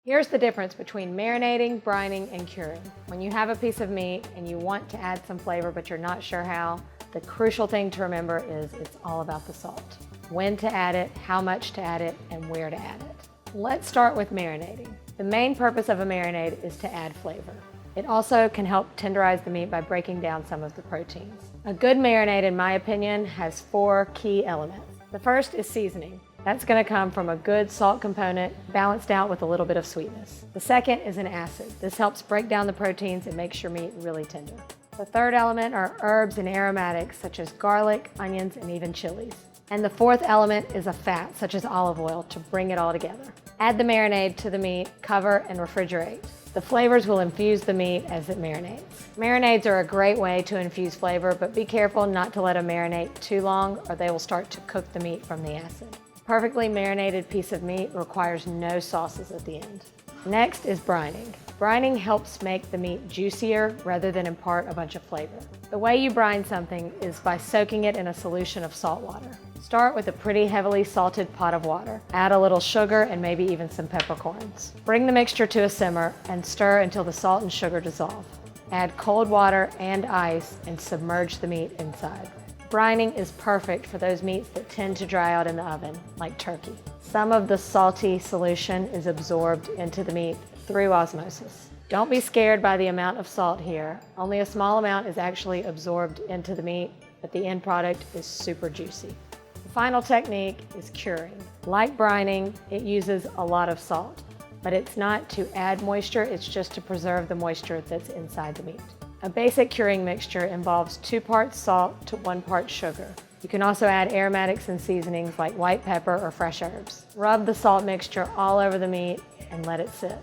Here's the difference between marinating, brining, and curing. When you have a piece of meat and you want to add some flavor but you're not sure how, the crucial thing to remember is it's all about the salt. When to add it, how much to add it, and where to add it. Let's start with marinating. The main purpose of a marinade is to add flavor. It also can help tenderize the meat by breaking down some of the proteins. A good marinade, in my opinion, has 4 key elements. The first is seasoning. That's going to come from a good salt component balanced out with a little bit of sweetness. The second is an acid. This helps break down the proteins and makes your meat really tender. The third element are herbs and aromatics such as garlic, onions, and even chilies. And the fourth element is a fat such as olive oil to bring it all together. Add the marinade to the meat, cover, and refrigerate. The flavors will infuse the meat as it marinates. Marinades are a great way to infuse flavor, but be careful not to let them marinate too long or they will start to cook the meat from the acid. A perfectly marinated piece of meat requires no sauces at the end. Next is brining. Brining helps make the meat juicier rather than impart a bunch of flavor. The way you brine something is by soaking it in a solution of salt water. Start with a pretty heavily salted pot of water. Add a little sugar and maybe even some peppercorns. Bring the mixture to a simmer and stir until the salt and sugar dissolve. Add cold water and ice and submerge the meat inside. Brining is perfect for those meats that tend to dry out in the oven, like turkey. Some of the salty solution is absorbed into the meat through osmosis. Don't be scared by the amount of salt here. Only a small amount is actually absorbed into the meat, but the end product is super juicy. The final technique is curing. Like brining, it uses a lot of salt, but it's not to add moisture, it's just to preserve the moisture that's inside the meat. A basic curing mixture involves 2 parts salt to 1 part sugar. You can also add aromatics and seasonings like white pepper or fresh herbs. Rub the salt mixture all over the meat and let it sit.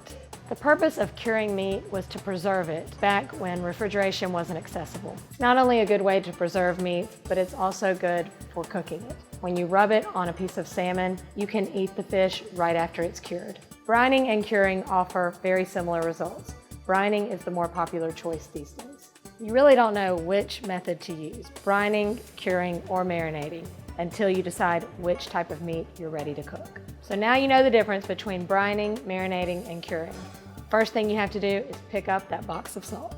The purpose of curing meat was to preserve it back when refrigeration wasn't accessible. It's not only a good way to preserve meat, but it's also good for cooking it. When you rub it on a piece of salmon, you can eat the fish right after it's cured. Brining and curing offer very similar results. Brining is the more popular choice these days. You really don't know which method to use, brining, curing, or marinating, until you decide which type of meat you're ready to cook. So now you know the difference between brining, marinating, and curing. First thing you have to do is pick up that box of salt.